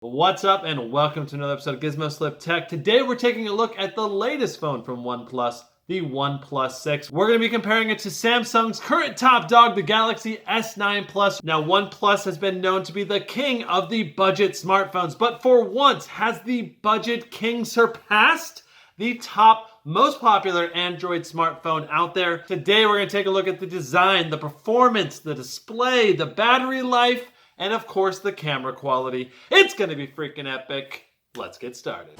What's up and welcome to another episode of Gizmo Slip Tech. Today we're taking a look at the latest phone from OnePlus, the OnePlus 6. We're going to be comparing it to Samsung's current top dog, the Galaxy S9 Plus. Now OnePlus has been known to be the king of the budget smartphones, but for once, has the budget king surpassed the top most popular Android smartphone out there? Today we're going to take a look at the design, the performance, the display, the battery life, and of course the camera quality. It's gonna be freaking epic. Let's get started.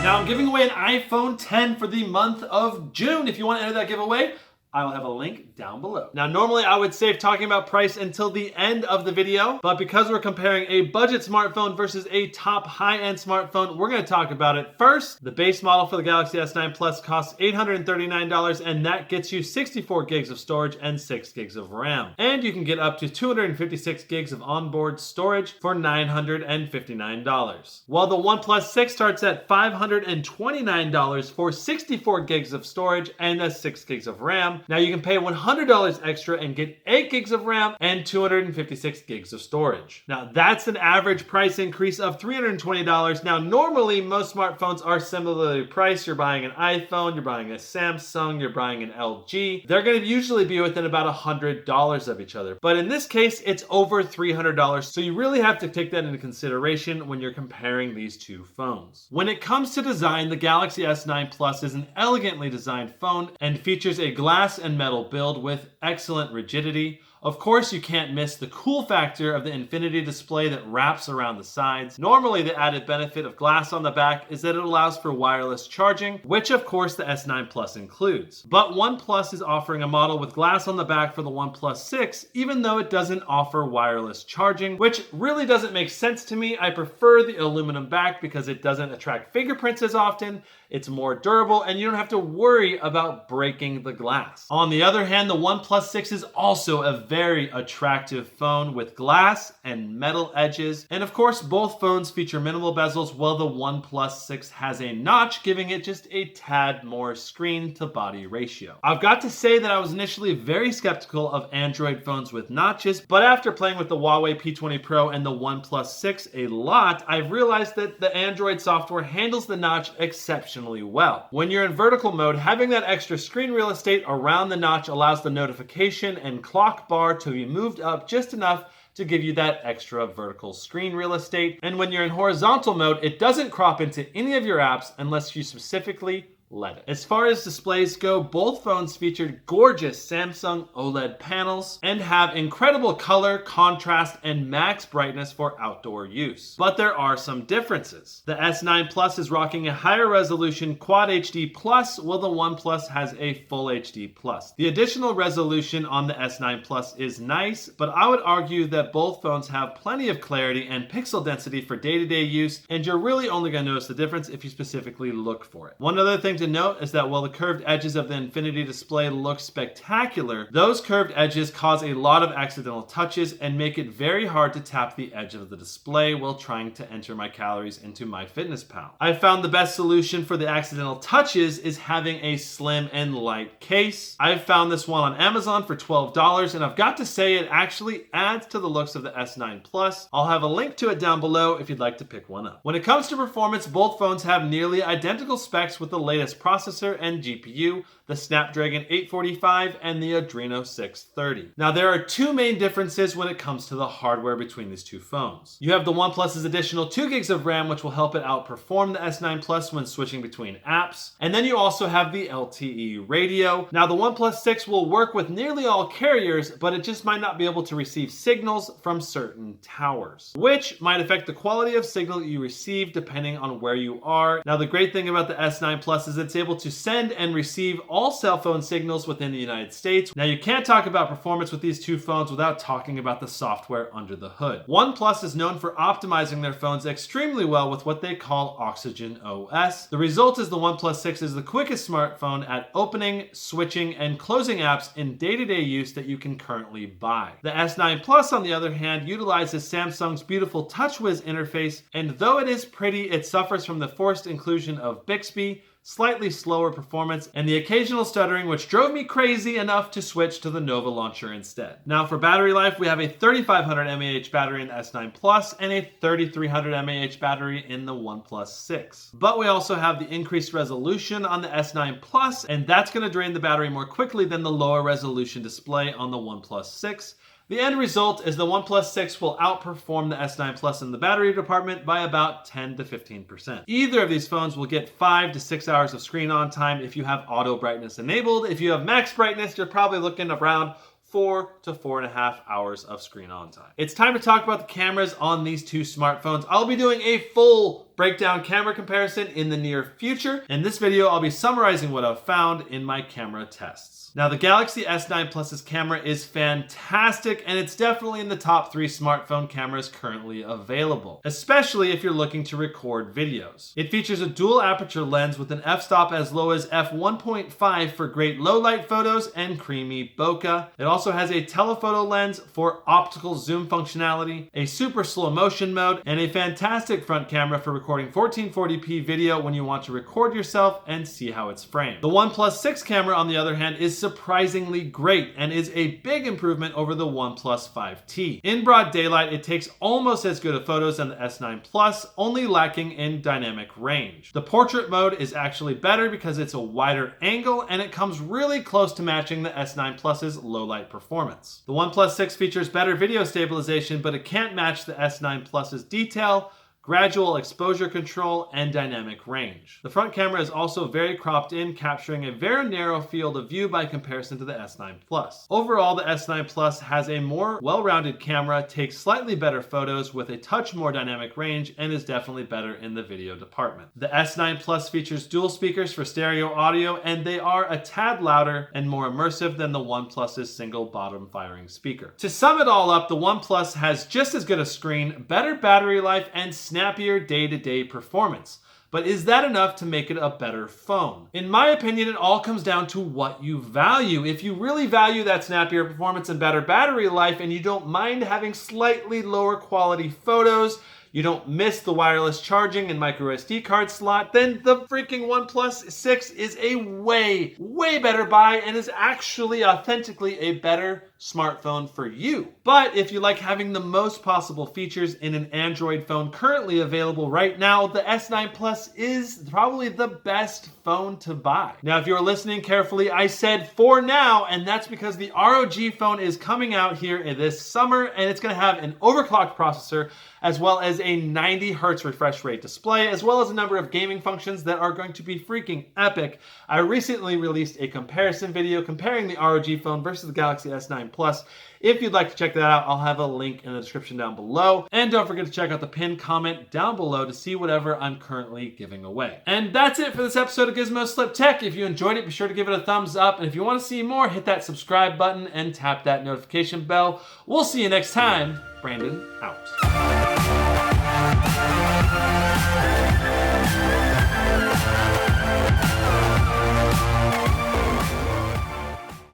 Now I'm giving away an iPhone 10 for the month of June. If you want to enter that giveaway, I will have a link down below. Now, normally I would save talking about price until the end of the video, but because we're comparing a budget smartphone versus a top high-end smartphone, we're gonna talk about it first. The base model for the Galaxy S9 Plus costs $839, and that gets you 64 gigs of storage and 6 gigs of RAM. And you can get up to 256 gigs of onboard storage for $959. While the OnePlus 6 starts at $529 for 64 gigs of storage and 6 gigs of RAM. Now you can pay $100 extra and get 8 gigs of RAM and 256 gigs of storage. Now that's an average price increase of $320. Now normally most smartphones are similarly priced. You're buying an iPhone, you're buying a Samsung, you're buying an LG. They're going to usually be within about $100 of each other. But in this case, it's over $300. So you really have to take that into consideration when you're comparing these two phones. When it comes to design, the Galaxy S9 Plus is an elegantly designed phone and features a glass and metal build with excellent rigidity. Of course, you can't miss the cool factor of the infinity display that wraps around the sides. Normally, the added benefit of glass on the back is that it allows for wireless charging, which of course the S9 Plus includes. But OnePlus is offering a model with glass on the back for the OnePlus 6, even though it doesn't offer wireless charging, which really doesn't make sense to me. I prefer the aluminum back because it doesn't attract fingerprints as often, it's more durable, and you don't have to worry about breaking the glass. On the other hand, the OnePlus 6 is also a very attractive phone with glass and metal edges. And of course, both phones feature minimal bezels, while the OnePlus 6 has a notch, giving it just a tad more screen to body ratio. I've got to say that I was initially very skeptical of Android phones with notches, but after playing with the Huawei P20 Pro and the OnePlus 6 a lot, I've realized that the Android software handles the notch exceptionally well. When you're in vertical mode, having that extra screen real estate around the notch allows the notification and clock bar to be moved up just enough to give you that extra vertical screen real estate. And when you're in horizontal mode, it doesn't crop into any of your apps unless you specifically let it. As far as displays go, both phones featured gorgeous Samsung OLED panels and have incredible color, contrast, and max brightness for outdoor use. But there are some differences. The S9 Plus is rocking a higher resolution Quad HD Plus, while the OnePlus has a Full HD Plus. The additional resolution on the S9 Plus is nice, but I would argue that both phones have plenty of clarity and pixel density for day-to-day use, and you're really only going to notice the difference if you specifically look for it. One other thing to note is that while the curved edges of the infinity display look spectacular, those curved edges cause a lot of accidental touches and make it very hard to tap the edge of the display while trying to enter my calories into MyFitnessPal. I found the best solution for the accidental touches is having a slim and light case. I've found this one on Amazon for $12, and I've got to say it actually adds to the looks of the S9 Plus. I'll have a link to it down below if you'd like to pick one up. When it comes to performance, both phones have nearly identical specs with the latest processor and GPU, the Snapdragon 845 and the Adreno 630. Now there are two main differences when it comes to the hardware between these two phones. You have the OnePlus's additional 2 gigs of RAM, which will help it outperform the S9 Plus when switching between apps. And then you also have the LTE radio. Now the OnePlus 6 will work with nearly all carriers, but it just might not be able to receive signals from certain towers, which might affect the quality of signal that you receive depending on where you are. Now the great thing about the S9 Plus is it's able to send and receive all cell phone signals within the United States. Now you can't talk about performance with these two phones without talking about the software under the hood. OnePlus is known for optimizing their phones extremely well with what they call Oxygen OS. The result is the OnePlus 6 is the quickest smartphone at opening, switching, and closing apps in day-to-day use that you can currently buy. The S9 Plus, on the other hand, utilizes Samsung's beautiful TouchWiz interface, and though it is pretty, it suffers from the forced inclusion of Bixby, slightly slower performance, and the occasional stuttering, which drove me crazy enough to switch to the Nova launcher instead. Now for battery life, we have a 3500 mAh battery in the S9 Plus and a 3300 mAh battery in the OnePlus 6. But we also have the increased resolution on the S9 Plus, and that's going to drain the battery more quickly than the lower resolution display on the OnePlus 6. The end result is the OnePlus 6 will outperform the S9 Plus in the battery department by about 10 to 15%. Either of these phones will get 5 to 6 hours of screen on time if you have auto brightness enabled. If you have max brightness, you're probably looking around 4 to 4.5 hours of screen on time. It's time to talk about the cameras on these two smartphones. I'll be doing a full breakdown camera comparison in the near future. In this video, I'll be summarizing what I've found in my camera tests. Now, the Galaxy S9 Plus's camera is fantastic, and it's definitely in the top 3 smartphone cameras currently available, especially if you're looking to record videos. It features a dual aperture lens with an f-stop as low as f1.5 for great low light photos and creamy bokeh. It also has a telephoto lens for optical zoom functionality, a super slow motion mode, and a fantastic front camera for recording 1440p video when you want to record yourself and see how it's framed. The OnePlus 6 camera, on the other hand, is surprisingly great and is a big improvement over the OnePlus 5T. In broad daylight, it takes almost as good of photos as the S9 Plus, only lacking in dynamic range. The portrait mode is actually better because it's a wider angle and it comes really close to matching the S9 Plus's low light performance. The OnePlus 6 features better video stabilization, but it can't match the S9 Plus's detail, gradual exposure control, and dynamic range. The front camera is also very cropped in, capturing a very narrow field of view by comparison to the S9 Plus. Overall, the S9 Plus has a more well-rounded camera, takes slightly better photos with a touch more dynamic range, and is definitely better in the video department. The S9 Plus features dual speakers for stereo audio, and they are a tad louder and more immersive than the OnePlus's single bottom firing speaker. To sum it all up, the OnePlus has just as good a screen, better battery life, and snappier day-to-day performance. But is that enough to make it a better phone? In my opinion, it all comes down to what you value. If you really value that snappier performance and better battery life, and you don't mind having slightly lower quality photos, you don't miss the wireless charging and micro SD card slot, then the freaking OnePlus 6 is a way better buy and is actually authentically a better smartphone for you. But if you like having the most possible features in an Android phone currently available right now, the S9 Plus is probably the best phone to buy. Now, if you're listening carefully, I said for now, and that's because the ROG phone is coming out here this summer, and it's going to have an overclocked processor, as well as a 90 Hz refresh rate display, as well as a number of gaming functions that are going to be freaking epic. I recently released a comparison video comparing the ROG phone versus the Galaxy S9 Plus. If you'd like to check that out, I'll have a link in the description down below. And don't forget to check out the pinned comment down below to see whatever I'm currently giving away. And that's it for this episode of Gizmo Slip Tech. If you enjoyed it, be sure to give it a thumbs up. And if you want to see more, hit that subscribe button and tap that notification bell. We'll see you next time. Brandon out.